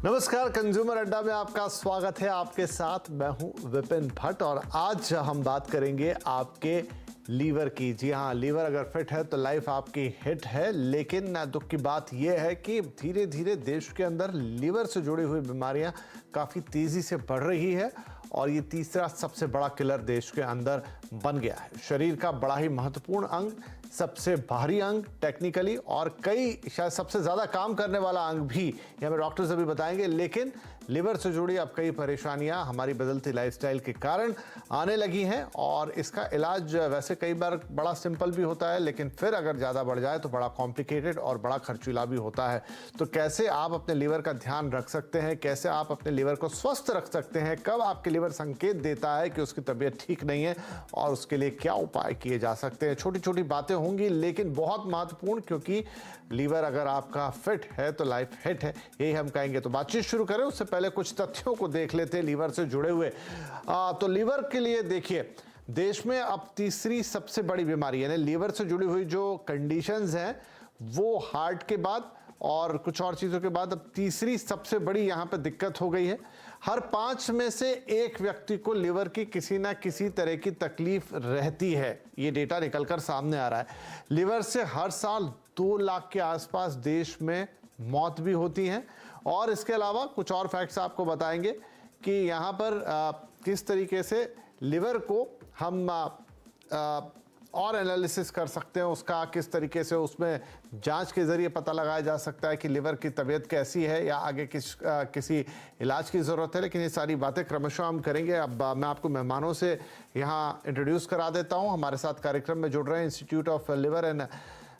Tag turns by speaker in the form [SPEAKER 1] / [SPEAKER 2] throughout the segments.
[SPEAKER 1] नमस्कार, कंज्यूमर अड्डा में आपका स्वागत है। आपके साथ मैं हूं विपिन भट्ट और आज हम बात करेंगे आपके लीवर की। जी हाँ, लीवर अगर फिट है तो लाइफ आपकी हिट है। लेकिन दुख की बात यह है कि धीरे धीरे देश के अंदर लीवर से जुड़ी हुई बीमारियां काफ़ी तेज़ी से बढ़ रही है और ये तीसरा सबसे बड़ा किलर देश के अंदर बन गया है। शरीर का बड़ा ही महत्वपूर्ण अंग, सबसे भारी अंग टेक्निकली, और कई शायद सबसे ज़्यादा काम करने वाला अंग भी, ये हमें डॉक्टर्स अभी बताएंगे। लेकिन लिवर से जुड़ी अब कई परेशानियां हमारी बदलती लाइफस्टाइल के कारण आने लगी हैं और इसका इलाज वैसे कई बार बड़ा सिंपल भी होता है, लेकिन फिर अगर ज़्यादा बढ़ जाए तो बड़ा कॉम्प्लिकेटेड और बड़ा खर्चीला भी होता है। तो कैसे आप अपने लीवर का ध्यान रख सकते हैं, कैसे आप अपने लीवर को स्वस्थ रख सकते हैं, कब आपके लीवर संकेत देता है कि उसकी तबीयत ठीक नहीं है और उसके लिए क्या उपाय किए जा सकते हैं। छोटी छोटी बातें होंगी लेकिन बहुत महत्वपूर्ण, क्योंकि लीवर अगर आपका फिट है तो लाइफ हिट है, यही हम कहेंगे। तो बातचीत शुरू करें उससे पहले कुछ तथ्यों को देख लेते हैं लीवर से जुड़े हुए। तो लीवर के लिए देखिए, देश में अब तीसरी सबसे बड़ी बीमारी यानी लीवर से जुड़ी हुई जो कंडीशंस हैं वो हार्ट के बाद और कुछ और चीज़ों के बाद अब तीसरी सबसे बड़ी यहाँ पे दिक्कत हो गई है। हर 5 में से एक व्यक्ति को लिवर की किसी ना किसी तरह की तकलीफ रहती है, ये डेटा निकलकर सामने आ रहा है। लिवर से हर साल 2 लाख के आसपास देश में मौत भी होती हैं। और इसके अलावा कुछ और फैक्ट्स आपको बताएंगे कि यहाँ पर किस तरीके से लिवर को हम और एनालिसिस कर सकते हैं, उसका किस तरीके से उसमें जांच के ज़रिए पता लगाया जा सकता है कि लिवर की तबीयत कैसी है या आगे किसी इलाज की ज़रूरत है। लेकिन ये सारी बातें क्रमशः हम करेंगे। अब मैं आपको मेहमानों से यहाँ इंट्रोड्यूस करा देता हूँ। हमारे साथ कार्यक्रम में जुड़ रहे हैं Institute of Liver and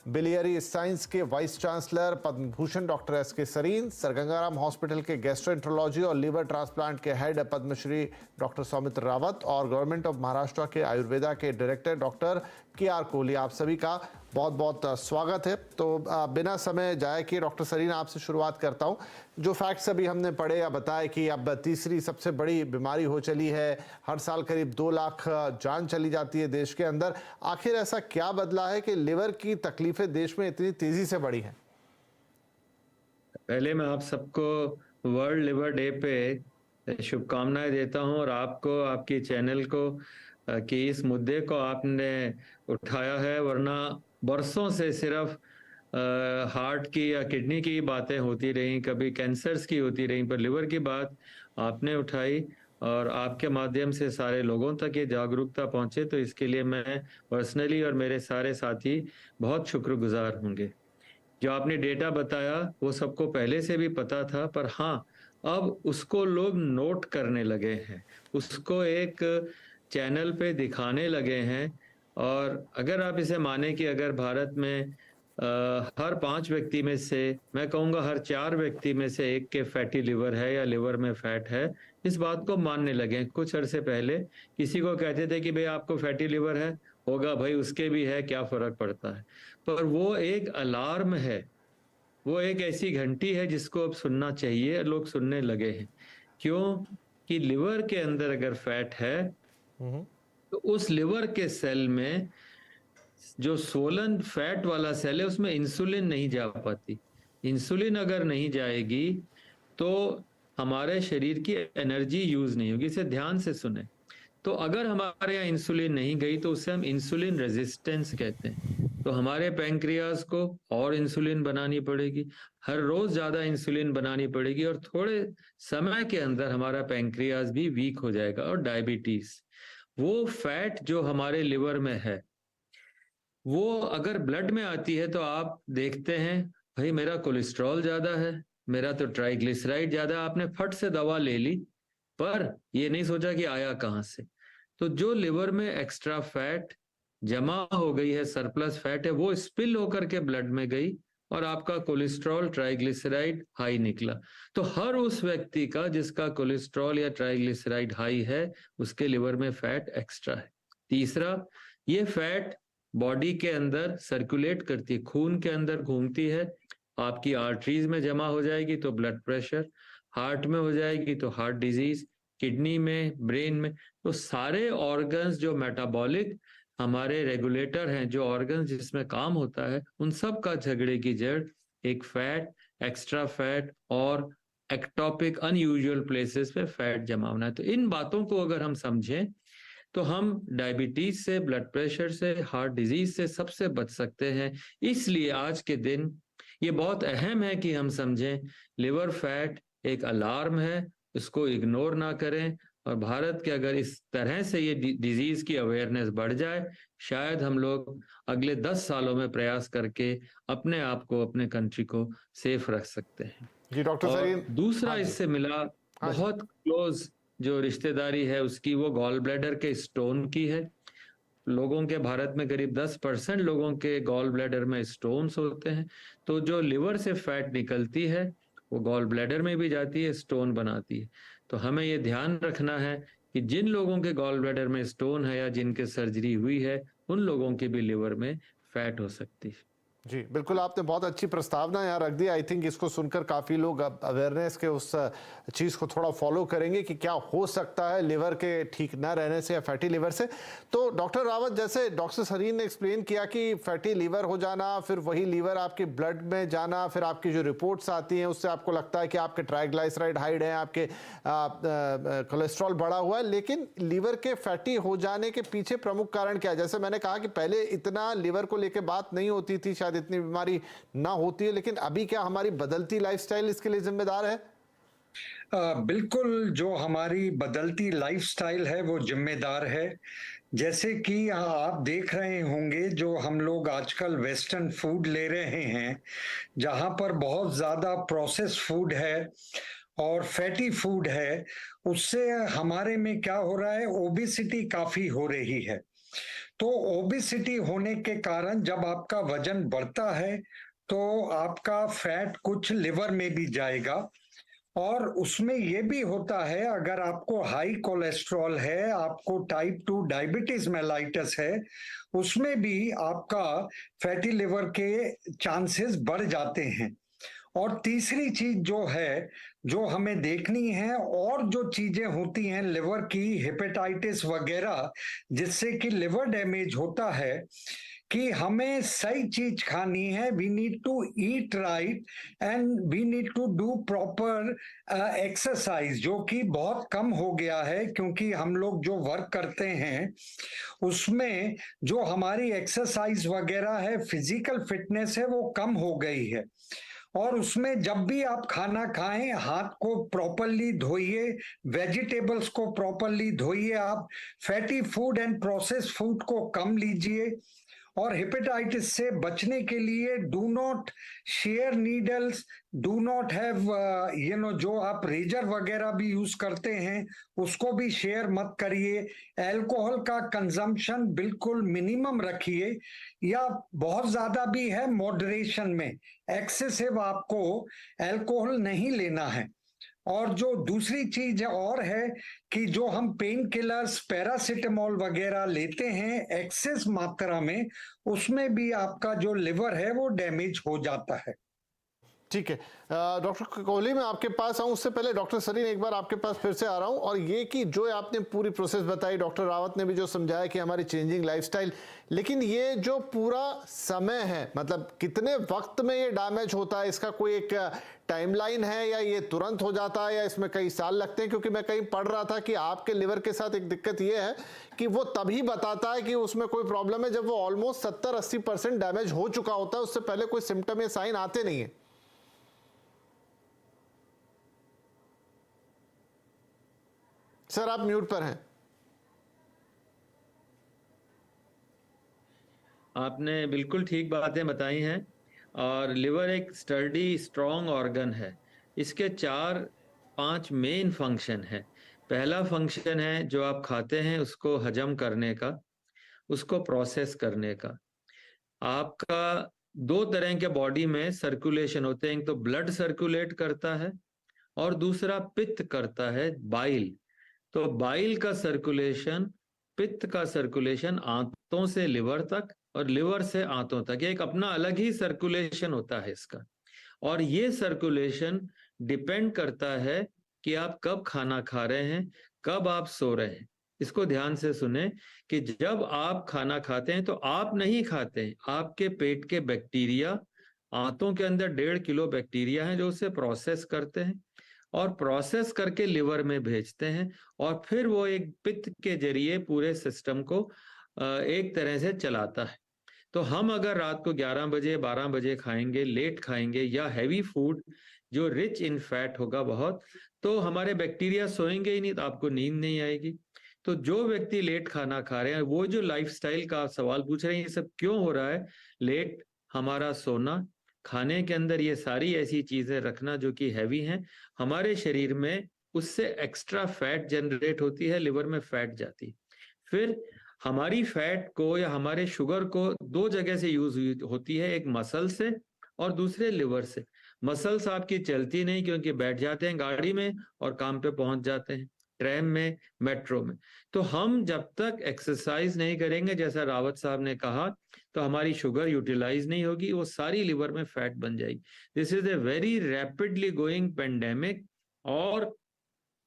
[SPEAKER 1] Biliary Science के vice chancellor Padma Bhushan doctor S K. Sarin, Sir Gangaram Hospital के गैस्ट्रोएंट्रोलॉजी और लीवर ट्रांसप्लांट के हेड पद्मश्री डॉक्टर सौमित्र रावत और गवर्नमेंट ऑफ महाराष्ट्र के आयुर्वेदा के डायरेक्टर डॉक्टर के.आर. कोहली, आप सभी का बहुत बहुत स्वागत है। तो बिना समय जाए कि डॉक्टर सरीन आपसे शुरुआत करता हूं। जो फैक्ट्स अभी हमने पढ़े या बताए कि अब तीसरी सबसे बड़ी बीमारी हो चली है, हर साल करीब 2 लाख जान चली जाती है देश के अंदर, आखिर ऐसा क्या बदला है कि लिवर की तकलीफें देश में इतनी तेजी से बढ़ी हैं?
[SPEAKER 2] पहले मैं आप सबको वर्ल्ड लिवर डे पे शुभकामनाएं देता हूं और आपको, आपकी चैनल को कि इस मुद्दे को आपने उठाया है। वरना बरसों से सिर्फ हार्ट की या किडनी की बातें होती रही, कभी कैंसर्स की होती रही, पर लिवर की बात आपने उठाई और आपके माध्यम से सारे लोगों तक ये जागरूकता पहुंचे, तो इसके लिए मैं पर्सनली और मेरे सारे साथी बहुत शुक्रगुजार होंगे। जो आपने डेटा बताया वो सबको पहले से भी पता था, पर हाँ, अब उसको लोग नोट करने लगे हैं, उसको एक चैनल पे दिखाने लगे हैं। और अगर आप इसे माने कि अगर भारत में हर 5 व्यक्ति में से, मैं कहूँगा हर 4 व्यक्ति में से एक के फैटी लिवर है या लिवर में फैट है, इस बात को मानने लगे हैं। कुछ अरसे पहले किसी को कहते थे कि भाई आपको फैटी लिवर है, होगा भाई, उसके भी है, क्या फर्क पड़ता है। पर वो एक अलार्म है, वो एक ऐसी घंटी है जिसको अब सुनना चाहिए, लोग सुनने लगे हैं। क्यों? कि लिवर के अंदर अगर फैट है तो उस लिवर के सेल में जो सोलन फैट वाला सेल है उसमें इंसुलिन नहीं जा पाती। इंसुलिन अगर नहीं जाएगी तो हमारे शरीर की एनर्जी यूज नहीं होगी। इसे ध्यान से सुने। तो अगर हमारे यहाँ इंसुलिन नहीं गई तो उसे हम इंसुलिन रेजिस्टेंस कहते हैं। तो हमारे पैंक्रियाज को और इंसुलिन बनानी पड़ेगी, हर रोज ज्यादा इंसुलिन बनानी पड़ेगी और थोड़े समय के अंदर हमारा पैंक्रियाज भी वीक हो जाएगा। और डायबिटीज, वो फैट जो हमारे लिवर में है, वो अगर ब्लड में आती है तो आप देखते हैं भाई मेरा कोलेस्ट्रॉल ज्यादा है, मेरा तो ट्राइग्लिसराइड ज्यादा है, आपने फट से दवा ले ली, पर ये नहीं सोचा कि आया कहां से। तो जो लिवर में एक्स्ट्रा फैट जमा हो गई है, सरप्लस फैट है, वो स्पिल होकर के ब्लड में गई और आपका कोलेस्ट्रॉल ट्राइग्लिसराइड हाई निकला। तो हर उस व्यक्ति का जिसका कोलेस्ट्रॉल या ट्राइग्लिसराइड हाई है, उसके लिवर में फैट एक्स्ट्रा है। तीसरा, ये फैट बॉडी के अंदर सर्कुलेट करती है, खून के अंदर घूमती है, आपकी आर्टरीज में जमा हो जाएगी तो ब्लड प्रेशर, हार्ट में हो जाएगी तो हार्ट डिजीज, किडनी में, ब्रेन में। तो सारे ऑर्गन्स जो मेटाबॉलिक हमारे रेगुलेटर हैं, जो ऑर्गन्स जिसमें काम होता है, उन सब का झगड़े की जड़ एक फैट, एक्स्ट्रा फैट और एक्टोपिक अनयूजुअल प्लेसेस पे फैट जमा होना है। तो इन बातों को अगर हम समझें तो हम डायबिटीज से, ब्लड प्रेशर से, हार्ट डिजीज से सबसे बच सकते हैं। इसलिए आज के दिन ये बहुत अहम है कि हम समझें लिवर फैट एक अलार्म है, इसको इग्नोर ना करें। और भारत के अगर इस तरह से ये डिजीज की अवेयरनेस बढ़ जाए, शायद हम लोग अगले 10 सालों में प्रयास करके अपने आप को, अपने कंट्री को सेफ रख सकते हैं।
[SPEAKER 1] जी डॉक्टर
[SPEAKER 2] और
[SPEAKER 1] सरीन।
[SPEAKER 2] दूसरा
[SPEAKER 1] हाँ जी।
[SPEAKER 2] इससे मिला
[SPEAKER 1] हाँ जी।
[SPEAKER 2] बहुत क्लोज जो रिश्तेदारी है उसकी, वो गॉल ब्लैडर के स्टोन की है। लोगों के भारत में करीब 10% लोगों के गॉल ब्लैडर में स्टोन्स होते हैं। तो जो लिवर से फैट निकलती है वो गॉल ब्लैडर में भी जाती है, स्टोन बनाती है। तो हमें ये ध्यान रखना है कि जिन लोगों के गॉल ब्लैडर में स्टोन है या जिनके सर्जरी हुई है, उन लोगों के भी लिवर में फैट हो सकती है।
[SPEAKER 1] जी बिल्कुल, आपने बहुत अच्छी प्रस्तावना यहाँ रख दी। आई थिंक इसको सुनकर काफ़ी लोग अब अवेयरनेस के उस चीज़ को थोड़ा फॉलो करेंगे कि क्या हो सकता है लिवर के ठीक ना रहने से या फैटी लिवर से। तो डॉक्टर रावत, जैसे डॉक्टर सरीन ने एक्सप्लेन किया कि फैटी लिवर हो जाना, फिर वही लिवर आपके ब्लड में जाना, फिर आपकी जो रिपोर्ट्स आती हैं उससे आपको लगता है कि आपके ट्राइग्लाइसराइड हाइड है, आपके कोलेस्ट्रॉल बढ़ा हुआ है। लेकिन लिवर के फैटी हो जाने के पीछे प्रमुख कारण क्या है? जैसे मैंने कहा कि पहले इतना लिवर को लेकर बात नहीं होती थी, शायद इतनी बीमारी ना होती है, लेकिन अभी क्या हमारी बदलती लाइफस्टाइल इसके लिए जिम्मेदार है?
[SPEAKER 3] बिल्कुल, जो हमारी बदलती लाइफस्टाइल है वो जिम्मेदार है। जैसे कि आप देख रहे होंगे जो हम लोग आजकल वेस्टर्न फूड ले रहे हैं, जहां पर बहुत ज्यादा प्रोसेस फूड है और फैटी फूड है, उससे हमारे में क्या हो रहा है, ओबेसिटी काफी हो रही है। तो ओबेसिटी होने के कारण जब आपका वजन बढ़ता है तो आपका फैट कुछ लिवर में भी जाएगा। और उसमें यह भी होता है, अगर आपको हाई कोलेस्ट्रॉल है, आपको टाइप 2 डायबिटीज मेलाइटस है, उसमें भी आपका फैटी लिवर के चांसेस बढ़ जाते हैं। और तीसरी चीज जो है, जो हमें देखनी है, और जो चीजें होती हैं लिवर की, हेपेटाइटिस वगैरह, जिससे कि लिवर डैमेज होता है, कि हमें सही चीज खानी है। We need to eat right and we need to do proper exercise, जो कि बहुत कम हो गया है, क्योंकि हम लोग जो वर्क करते हैं उसमें जो हमारी एक्सरसाइज वगैरह है, फिजिकल फिटनेस है, वो कम हो गई है। और उसमें जब भी आप खाना खाएं, हाथ को प्रॉपरली धोइए, वेजिटेबल्स को प्रॉपरली धोइए, आप fatty food and processed food को कम लीजिए। और हेपेटाइटिस से बचने के लिए do not share needles, do not have जो आप रेजर वगैरह भी यूज करते हैं उसको भी शेयर मत करिए। अल्कोहल का कंजम्पशन बिल्कुल मिनिमम रखिए, या बहुत ज्यादा भी है मॉडरेशन में, एक्सेसिव आपको अल्कोहल नहीं लेना है। और जो दूसरी चीज और है कि जो हम पेन किलर्स, पैरासिटामोल वगैरह लेते हैं एक्सेस मात्रा में, उसमें भी आपका जो लिवर है वो डैमेज हो जाता है।
[SPEAKER 1] ठीक है डॉक्टर कोहली, मैं आपके पास आऊं उससे पहले डॉक्टर सरीन एक बार आपके पास फिर से आ रहा हूं, और ये कि जो आपने पूरी प्रोसेस बताई, डॉक्टर रावत ने भी जो समझाया कि हमारी चेंजिंग लाइफस्टाइल, लेकिन ये जो पूरा समय है, मतलब कितने वक्त में ये डैमेज होता है, इसका कोई एक टाइमलाइन है, या ये तुरंत हो जाता है, या इसमें कई साल लगते हैं? क्योंकि मैं कहीं पढ़ रहा था कि आपके लिवर के साथ एक दिक्कत ये है कि वो तभी बताता है कि उसमें कोई प्रॉब्लम है जब वो ऑलमोस्ट 70-80% डैमेज हो चुका होता है, उससे पहले कोई सिम्टम या साइन आते नहीं है। सर आप म्यूट पर हैं।
[SPEAKER 2] आपने बिल्कुल ठीक बातें बताई हैं। और लिवर एक स्टर्डी स्ट्रॉन्ग ऑर्गन है। इसके 4-5 मेन फंक्शन है। पहला फंक्शन है जो आप खाते हैं उसको हजम करने का, उसको प्रोसेस करने का। आपका 2 तरह के बॉडी में सर्कुलेशन होते हैं, एक तो ब्लड सर्कुलेट करता है और दूसरा पित्त करता है, बाइल। तो बाइल का सर्कुलेशन, पित्त का सर्कुलेशन आंतों से लिवर तक और लिवर से आंतों तक, एक अपना अलग ही सर्कुलेशन होता है इसका। और ये सर्कुलेशन डिपेंड करता है कि आप कब खाना खा रहे हैं, कब आप सो रहे हैं। इसको ध्यान से सुने कि जब आप खाना खाते हैं तो आप नहीं खाते हैं, आपके पेट के बैक्टीरिया, आंतों के अंदर 1.5 किलो बैक्टीरिया हैं जो उसे प्रोसेस करते हैं। और प्रोसेस करके लिवर में भेजते हैं और फिर वो एक पित्त के जरिए पूरे सिस्टम को एक तरह से चलाता है। तो हम अगर रात को 11 बजे 12 बजे खाएंगे, लेट खाएंगे या हैवी फूड जो रिच इन फैट होगा बहुत, तो हमारे बैक्टीरिया सोएंगे ही नहीं, तो आपको नींद नहीं आएगी। तो जो व्यक्ति लेट खाना खा रहे हैं, वो जो लाइफस्टाइल का आप सवाल पूछ रहे हैं, ये सब क्यों हो रहा है? लेट हमारा सोना, खाने के अंदर ये सारी ऐसी चीजें रखना जो कि हैवी हैं, हमारे शरीर में उससे एक्स्ट्रा फैट जनरेट होती है, लिवर में फैट जाती है। फिर हमारी फैट को या हमारे शुगर को दो जगह से यूज होती है, एक मसल से और दूसरे लिवर से। मसल्स आपकी चलती नहीं क्योंकि बैठ जाते हैं गाड़ी में और काम पे पहुंच जाते हैं, ट्रेन में, मेट्रो में। तो हम जब तक एक्सरसाइज नहीं करेंगे, जैसा रावत साहब ने कहा, तो हमारी शुगर यूटिलाइज नहीं होगी, वो सारी लिवर में फैट बन जाएगी। This is a very rapidly going pandemic. और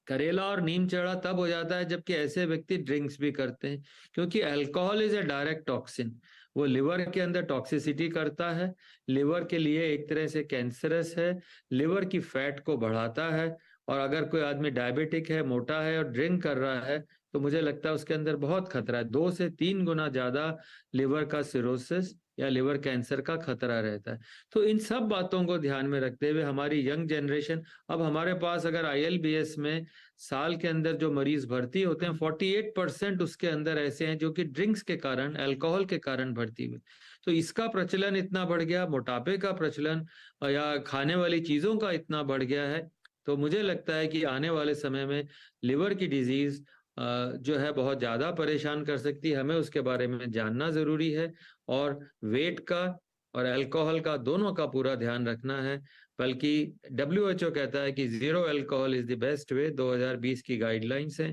[SPEAKER 2] करेला और नीम चढ़ा तब हो जाता है जबकि ऐसे व्यक्ति ड्रिंक्स भी करते हैं, क्योंकि alcohol is a direct toxin. वो लिवर के अंदर टॉक्सिसिटी करता है, लिवर के लिए एक तरह से कैंसरस है, लिवर की फैट को बढ़ाता है। और अगर कोई आदमी डायबिटिक है, मोटा है और ड्रिंक कर रहा है, तो मुझे लगता है उसके अंदर बहुत खतरा है, 2 से 3 गुना ज्यादा लिवर का सिरोसिस या लिवर कैंसर का खतरा रहता है। तो इन सब बातों को ध्यान में रखते हुए हमारी यंग जनरेशन, अब हमारे पास अगर ILBS में साल के अंदर जो मरीज भर्ती होते हैं, 48% उसके अंदर ऐसे हैं जो कि ड्रिंक्स के कारण, अल्कोहल के कारण भर्ती हुए। तो इसका प्रचलन इतना बढ़ गया, मोटापे का प्रचलन या खाने वाली चीजों का इतना बढ़ गया है, तो मुझे लगता है कि आने वाले समय में लिवर की डिजीज जो है बहुत ज्यादा परेशान कर सकती है। हमें उसके बारे में जानना जरूरी है और वेट का और अल्कोहल का, दोनों का पूरा ध्यान रखना है। बल्कि WHO कहता है कि 0 alcohol is the best way, 2020 की गाइडलाइंस है।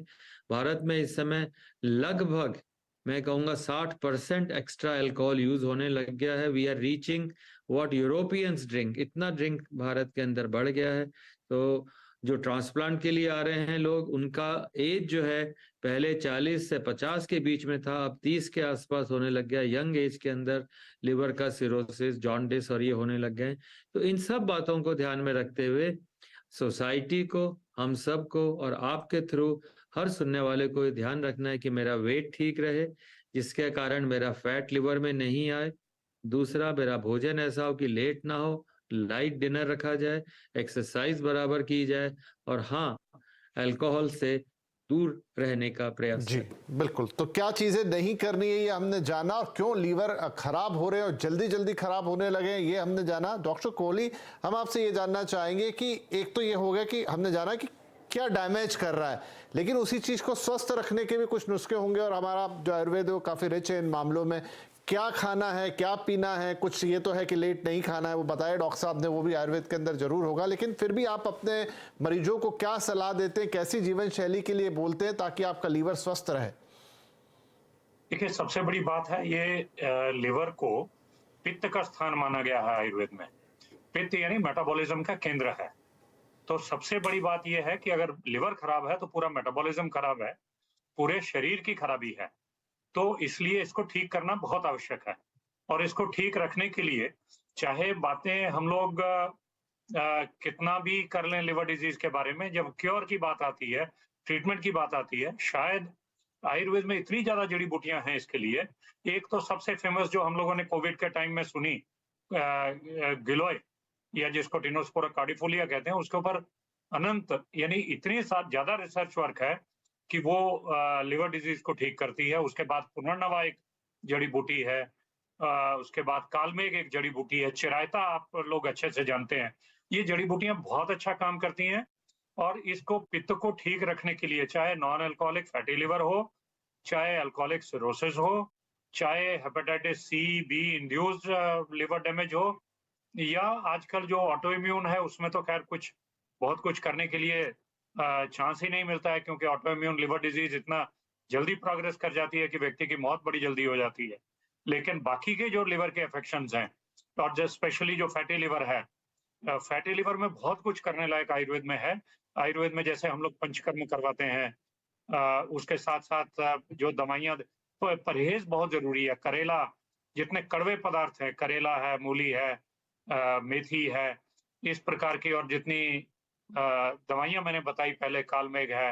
[SPEAKER 2] भारत में इस समय लगभग मैं कहूंगा 60% एक्स्ट्रा अल्कोहल यूज होने लग गया है। We are reaching what Europeans drink, इतना ड्रिंक भारत के अंदर बढ़ गया है। तो जो ट्रांसप्लांट के लिए आ रहे हैं लोग, उनका एज जो है पहले 40 से 50 के बीच में था, अब 30 के आसपास होने लग गया। यंग एज के अंदर लिवर का सिरोसिस, जॉन्डिस और ये होने लग गए। तो इन सब बातों को ध्यान में रखते हुए सोसाइटी को, हम सब को और आपके थ्रू हर सुनने वाले को ये ध्यान रखना है कि मेरा वेट ठीक रहे, जिसके कारण मेरा फैट लिवर में नहीं आए। दूसरा, मेरा भोजन ऐसा हो कि लेट ना हो, लाइट डिनर रखा जाए, एक्सरसाइज बराबर की जाए और हाँ, अल्कोहल से दूर रहने का प्रयास
[SPEAKER 1] जी
[SPEAKER 2] करें।
[SPEAKER 1] बिल्कुल। तो क्या चीजें नहीं करनी है ये हमने जाना, और क्यों लीवर खराब हो रहे हैं और जल्दी जल्दी खराब होने लगे हैं ये हमने जाना। डॉक्टर कोहली, हम आपसे ये जानना चाहेंगे कि एक तो ये हो गया कि हमने जाना कि क्या डैमेज कर रहा है, लेकिन उसी चीज को स्वस्थ रखने के भी कुछ नुस्खे होंगे, और हमारा जो आयुर्वेद है वो काफी रिच है इन मामलों में। क्या खाना है, क्या पीना है, कुछ ये तो है कि लेट नहीं खाना है, वो बताया डॉक्टर साहब ने, वो भी आयुर्वेद के अंदर जरूर होगा, लेकिन फिर भी आप अपने मरीजों को क्या सलाह देते हैं, कैसी जीवन शैली के लिए बोलते हैं ताकि आपका लीवर स्वस्थ रहे?
[SPEAKER 4] देखिए, सबसे बड़ी बात है, ये लिवर को पित्त का स्थान माना गया है आयुर्वेद में। पित्त यानी मेटाबॉलिज्म का केंद्र है। तो सबसे बड़ी बात यह है कि अगर लिवर खराब है तो पूरा मेटाबॉलिज्म खराब है, पूरे शरीर की खराबी है। तो इसलिए इसको ठीक करना बहुत आवश्यक है। और इसको ठीक रखने के लिए चाहे बातें हम लोग कितना भी कर लें लिवर डिजीज के बारे में, जब क्योर की बात आती है, ट्रीटमेंट की बात आती है, शायद आयुर्वेद में इतनी ज्यादा जड़ी बूटियां हैं इसके लिए। एक तो सबसे फेमस जो हम लोगों ने कोविड के टाइम में सुनी, गिलोय, या जिसको टिनोस्पोरा कार्डिफोलिया कहते हैं, उसके ऊपर अनंत यानी इतनी ज्यादा रिसर्च वर्क है कि वो लिवर डिजीज को ठीक करती है। उसके बाद पुनर्नवा एक जड़ी बूटी है, उसके बाद कालमेघ एक जड़ी बूटी है, चिरायता आप लोग अच्छे से जानते हैं। ये जड़ी बूटियां बहुत अच्छा काम करती हैं। और इसको पित्त को ठीक रखने के लिए, चाहे नॉन अल्कोहलिक फैटी लिवर हो, चाहे अल्कोहलिक सिरोसिस हो, चाहे hepatitis C/B induced liver damage हो, या आजकल जो ऑटो इम्यून है उसमें तो खैर बहुत कुछ करने के लिए चांस ही नहीं मिलता है, क्योंकि ऑटो इम्यून लिवर डिजीज इतना जल्दी प्रोग्रेस कर जाती है कि व्यक्ति की मौत बड़ी जल्दी हो जाती है। लेकिन बाकी के जो लिवर के अफेक्शंस हैं, और जो स्पेशली जो फैटी लिवर है, फैटी लिवर में बहुत कुछ करने लायक आयुर्वेद में है। आयुर्वेद में जैसे हम लोग पंचकर्म करवाते हैं, उसके साथ साथ जो दवाइयाँ, तो परहेज बहुत जरूरी है। करेला, जितने कड़वे पदार्थ है, करेला है, मूली है, मेथी है, इस प्रकार की, और जितनी दवाइयाँ मैंने बताई पहले, कालमेघ है,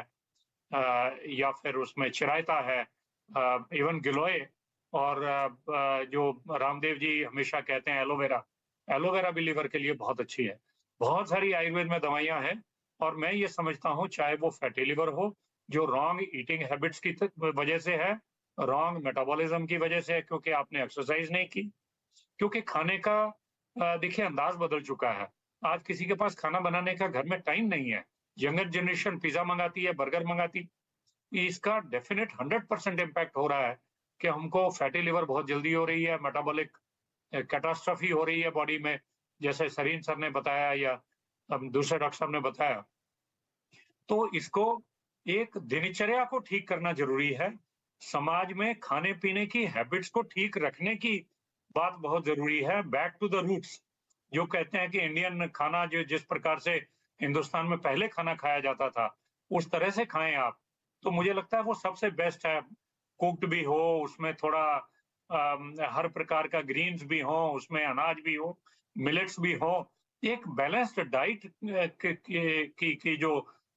[SPEAKER 4] या फिर उसमें चिरायता है, इवन गिलोय, और जो रामदेव जी हमेशा कहते हैं एलोवेरा, एलोवेरा भी लीवर के लिए बहुत अच्छी है। बहुत सारी आयुर्वेद में दवाइयाँ हैं, और मैं ये समझता हूँ चाहे वो फैटी लिवर हो, जो रॉन्ग ईटिंग हैबिट्स की वजह से है, रॉन्ग मेटाबॉलिज्म की वजह से है, क्योंकि आपने एक्सरसाइज नहीं की, क्योंकि खाने का देखिए अंदाज बदल चुका है। आज किसी के पास खाना बनाने का घर में टाइम नहीं है। यंगर जनरेशन पिज़्ज़ा मँगाती है, बर्गर मँगाती, इसका डेफिनिट 100% इम्पैक्ट हो रहा है कि हमको फैटी लिवर बहुत जल्दी हो रही है, मेटाबॉलिक कैटास्ट्रॉफी हो रही है बॉडी में, जैसे सरीन सर ने बताया या दूसरे डॉक्टर साहब ने बताया। तो इसको एक दिनचर्या को ठीक करना ज़रूरी है। समाज में खाने-पीने की हैबिट्स को ठीक रखने की बात बहुत ज़रूरी है। बैक टू द रूट्स, जो कहते हैं कि इंडियन खाना जो जिस प्रकार से हिंदुस्तान में पहले खाना खाया जाता था, उस तरह से खाएँ आप। तो मुझे लगता है वो सबसे बेस्ट है। कुक्ड भी हो, उसमें थोड़ा हर प्रकार का ग्रीन्स भी हो, उसमें अनाज भी हो, मिलेट्स भी हो। एक बैलेंस्ड डाइट की जो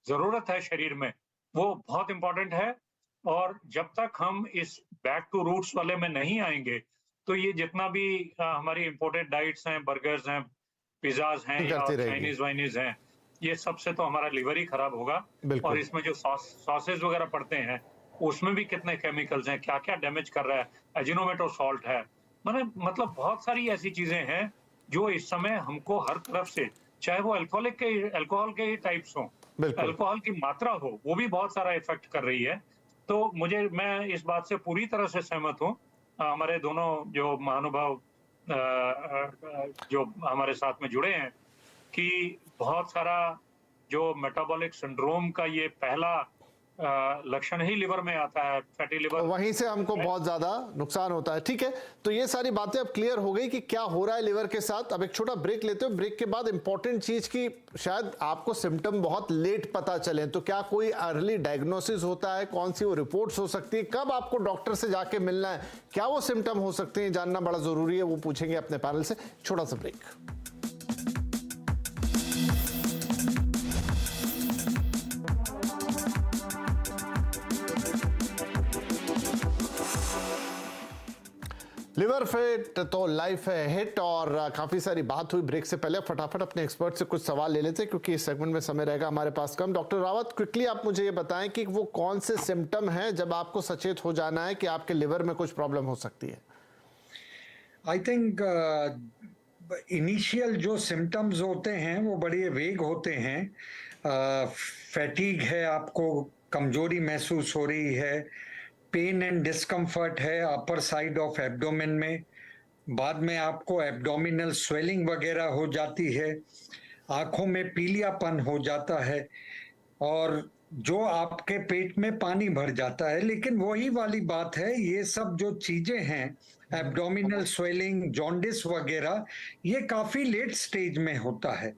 [SPEAKER 4] ज़रूरत है शरीर में, वो बहुत इम्पोर्टेंट है। और जब तक हम इस बैक टू रूट्स वाले में नहीं आएँगे, तो ये जितना भी हमारी इम्पोर्टेड डाइट्स हैं, बर्गर्स हैं, पिज़्ज़ाज़ हैं या
[SPEAKER 1] करती रहेगी।
[SPEAKER 4] चाइनीज़-वाइनीज़ हैं, ये सबसे तो हमारा लिवर ही खराब होगा। और
[SPEAKER 1] बिल्कुल।
[SPEAKER 4] इसमें जो सॉसेज़ वगैरह पड़ते हैं, उसमें भी कितने केमिकल्स हैं, क्या-क्या डैमेज कर रहा है, अजीनोमोटो सॉल्ट है। मतलब बहुत सारी ऐसी चीज़ें हैं, जो इस समय हमको हर तरफ से, चाहे वो अल्कोहल के ही टाइप्स हों,
[SPEAKER 1] बिल्कुल।
[SPEAKER 4] अल्कोहल की मात्रा हो, वो भी बहुत सारा इफ़ेक्ट कर रही है। तो मैं इस बात से पूरी तरह से सहमत हूँ। हमारे दोनों जो महानुभाव जो हमारे साथ में जुड़े हैं, कि बहुत सारा जो मेटाबॉलिक सिंड्रोम का ये पहला लक्षण ही लिवर में आता है, फैटी लिवर।
[SPEAKER 1] वहीं से हमको बहुत ज्यादा नुकसान होता है। ठीक है, तो ये सारी बातें अब क्लियर हो गई कि क्या हो रहा है लिवर के साथ। अब एक छोटा ब्रेक लेते हो, ब्रेक के बाद इंपॉर्टेंट चीज की, शायद आपको सिम्टम बहुत लेट पता चले, तो क्या कोई अर्ली डायग्नोसिस होता है, कौन सी वो रिपोर्ट्स हो सकती है, कब आपको डॉक्टर से जाके मिलना है, क्या वो सिम्टम हो सकते हैं, जानना बड़ा जरूरी है। वो पूछेंगे अपने पैनल से। छोटा सा ब्रेक। लिवर फिट तो लाइफ है हिट, और काफी सारी बात हुई ब्रेक से पहले। फटाफट अपने एक्सपर्ट से कुछ सवाल ले लेते हैं, क्योंकि इस सेगमेंट में समय रहेगा हमारे पास कम। डॉक्टर रावत, क्विकली आप मुझे ये बताएं कि वो कौन से सिम्टम हैं जब आपको सचेत हो जाना है कि आपके लिवर में कुछ प्रॉब्लम हो सकती है।
[SPEAKER 3] आई थिंक इनिशियल जो सिम्टम्स होते हैं वो बड़े वेग होते हैं। फैटीग है, आपको कमजोरी महसूस हो रही है, पेन एंड डिस्कम्फर्ट है अपर साइड ऑफ एब्डोमेन में, बाद में आपको एब्डोमिनल स्वेलिंग वगैरह हो जाती है, आंखों में पीलियापन हो जाता है, और जो आपके पेट में पानी भर जाता है। लेकिन वही वाली बात है, ये सब जो चीजें हैं, एब्डोमिनल स्वेलिंग, जॉन्डिस वगैरह, ये काफी लेट स्टेज में होता है।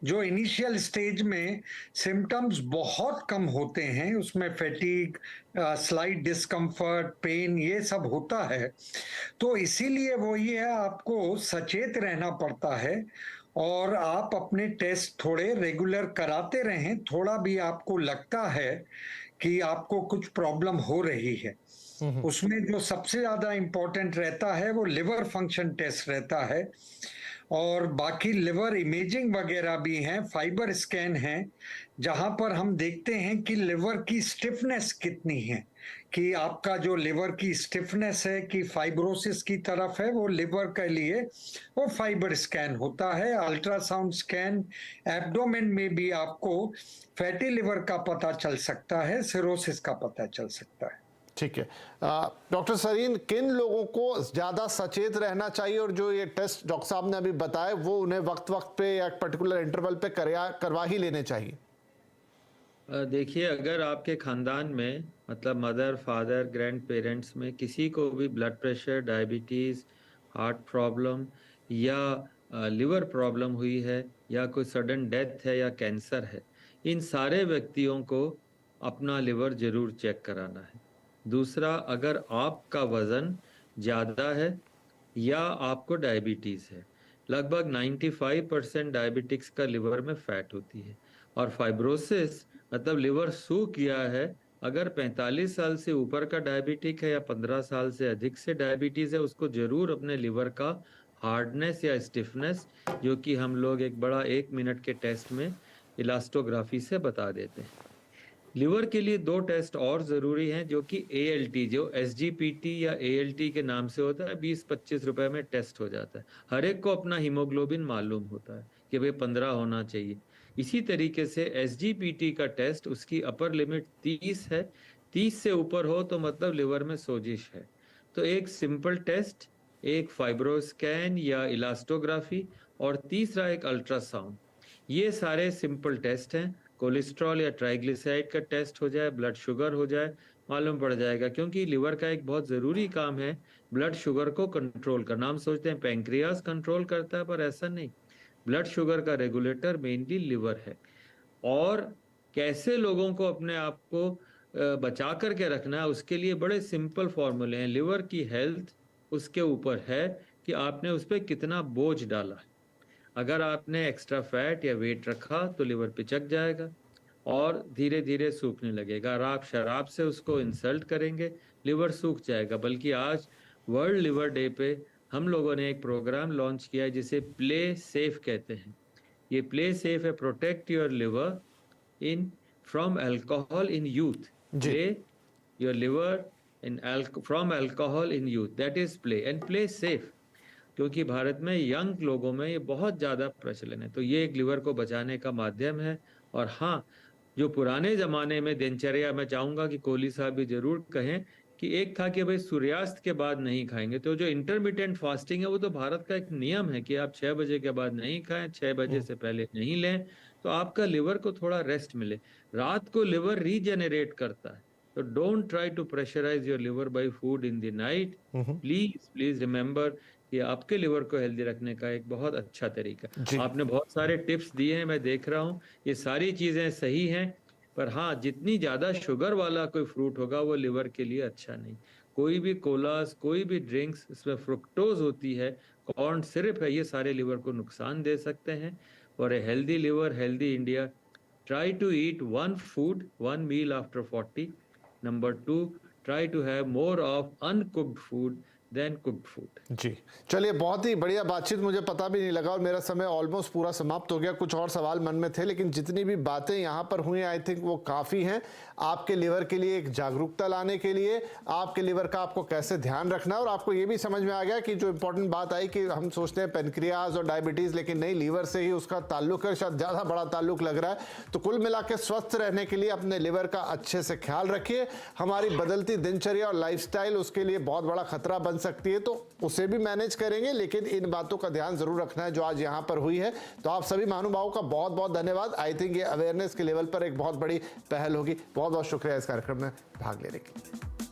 [SPEAKER 3] जो इनिशियल स्टेज में सिम्टम्स बहुत कम होते हैं, उसमें फैटीग, स्लाइट डिस्कम्फर्ट, पेन, ये सब होता है। तो इसीलिए वो ये है, आपको सचेत रहना पड़ता है, और आप अपने टेस्ट थोड़े रेगुलर कराते रहें। थोड़ा भी आपको लगता है कि आपको कुछ प्रॉब्लम हो रही है, उसमें जो सबसे ज्यादा इंपॉर्टेंट रहता है वो लिवर फंक्शन टेस्ट रहता है, और बाकी लिवर इमेजिंग वगैरह भी हैं, फाइबर स्कैन है, जहां पर हम देखते हैं कि लिवर की स्टिफनेस कितनी है, कि आपका जो लिवर की स्टिफनेस है कि फाइब्रोसिस की तरफ है, वो लिवर के लिए वो फाइबर स्कैन होता है। अल्ट्रासाउंड स्कैन, एब्डोमेन में भी आपको फैटी लिवर का पता चल सकता है, सिरोसिस का पता चल सकता है।
[SPEAKER 1] ठीक है, डॉक्टर सरीन, किन लोगों को ज्यादा सचेत रहना चाहिए, और जो ये टेस्ट डॉक्टर साहब ने अभी बताए वो उन्हें वक्त वक्त पे या पर्टिकुलर इंटरवल पे करवा ही लेने चाहिए?
[SPEAKER 2] देखिए, अगर आपके खानदान में मतलब मदर, फादर, ग्रैंड पेरेंट्स में किसी को भी blood pressure, diabetes, heart problem या लिवर प्रॉब्लम हुई है, या कोई सडन डेथ है या कैंसर है, इन सारे व्यक्तियों को अपना लिवर जरूर चेक कराना है। दूसरा, अगर आपका वज़न ज़्यादा है या आपको डायबिटीज़ है, लगभग 95% डायबिटिक्स का लिवर में फैट होती है, और फाइब्रोसिस मतलब लिवर सूख गया है, अगर 45 साल से ऊपर का डायबिटिक है या 15 साल से अधिक से डायबिटीज है, उसको जरूर अपने लिवर का हार्डनेस या स्टिफनेस, जो कि हम लोग एक बड़ा 1 मिनट के टेस्ट में इलास्टोग्राफी से बता देते हैं। लिवर के लिए 2 टेस्ट और जरूरी हैं, जो कि ALT, जो SGPT या ALT के नाम से होता है, 20-25 रुपए में टेस्ट हो जाता है। हर एक को अपना हीमोग्लोबिन मालूम होता है कि भाई 15 होना चाहिए। इसी तरीके से SGPT का टेस्ट, उसकी अपर लिमिट 30 है, 30 से ऊपर हो तो मतलब लिवर में सोजिश है। तो एक सिंपल टेस्ट, एक फाइब्रोस्कैन या इलास्टोग्राफी, और तीसरा एक अल्ट्रासाउंड। ये सारे सिंपल टेस्ट हैं। कोलेस्ट्रॉल या ट्राइग्लिसराइड का टेस्ट हो जाए, ब्लड शुगर हो जाए, मालूम पड़ जाएगा, क्योंकि लिवर का एक बहुत जरूरी काम है ब्लड शुगर को कंट्रोल करना। हम सोचते हैं पैंक्रियास कंट्रोल करता है, पर ऐसा नहीं। ब्लड शुगर का रेगुलेटर मेनली लिवर है। और कैसे लोगों को अपने आप को बचा करके रखना है, उसके लिए बड़े सिंपल फॉर्मूले हैं। लिवर की हेल्थ उसके ऊपर है कि आपने उस पर कितना बोझ डाला। अगर आपने एक्स्ट्रा फैट या वेट रखा तो लिवर पिचक जाएगा और धीरे धीरे सूखने लगेगा। और आप शराब से उसको इंसल्ट करेंगे, लिवर सूख जाएगा। बल्कि आज वर्ल्ड लिवर डे पे हम लोगों ने एक प्रोग्राम लॉन्च किया है जिसे प्ले सेफ कहते हैं। ये प्ले सेफ है, protect your liver in from alcohol in youth. Play your liver in from alcohol in youth, that is play, and play safe. क्योंकि भारत में यंग लोगों में ये बहुत ज़्यादा प्रचलन है, तो ये एक लिवर को बचाने का माध्यम है। और हाँ, जो पुराने ज़माने में दिनचर्या, मैं चाहूँगा कि कोहली साहब भी ज़रूर कहें कि एक था कि भाई सूर्यास्त के बाद नहीं खाएंगे। तो जो इंटरमिटेंट फास्टिंग है वो तो भारत का एक नियम है कि आप 6 बजे के बाद नहीं खाएं, 6 बजे से पहले नहीं लें, तो आपका लिवर को थोड़ा रेस्ट मिले। रात को लिवर रीजेनरेट करता है, तो don't try to pressurise your liver by food in the night. Please remember कि आपके लिवर को हेल्दी रखने का एक बहुत अच्छा तरीका। आपने बहुत सारे टिप्स दिए हैं, मैं देख रहा हूँ ये सारी चीजें सही हैं, पर हाँ, जितनी ज्यादा शुगर वाला कोई फ्रूट होगा वो लिवर के लिए अच्छा नहीं। कोई भी कोलास, कोई भी ड्रिंक्स, इसमें फ्रुक्टोज होती है, कॉर्न सिरप है, ये सारे लिवर को नुकसान दे सकते हैं। और a healthy liver, healthy India, try to eat 1 food 1 meal after 40। Number 2, try to have more of uncooked food than cooked food.
[SPEAKER 1] जी, चलिए, बहुत ही बढ़िया बातचीत, मुझे पता भी नहीं लगा और मेरा समय ऑलमोस्ट पूरा समाप्त हो गया। कुछ और सवाल मन में थे, लेकिन जितनी भी बातें यहाँ पर हुई आई थिंक वो काफ़ी हैं आपके लिवर के लिए एक जागरूकता लाने के लिए, आपके लिवर का आपको कैसे ध्यान रखना है। और आपको ये भी समझ में आ गया कि जो इंपॉर्टेंट बात आई कि हम सोचते हैं पेनक्रियाज और डायबिटीज़, लेकिन नहीं, लीवर से ही उसका ताल्लुक है, शायद ज़्यादा बड़ा ताल्लुक लग रहा है। तो कुल मिला के स्वस्थ रहने के लिए अपने लिवर का अच्छे से ख्याल रखिए। हमारी बदलती दिनचर्या और लाइफस्टाइल उसके लिए बहुत बड़ा खतरा बन सकती है, तो उसे भी मैनेज करेंगे, लेकिन इन बातों का ध्यान जरूर रखना है जो आज यहां पर हुई है। तो आप सभी महानुभावों का बहुत बहुत धन्यवाद। आई थिंक ये अवेयरनेस के लेवल पर एक बहुत बड़ी पहल होगी। बहुत बहुत शुक्रिया इस कार्यक्रम में भाग लेने के लिए।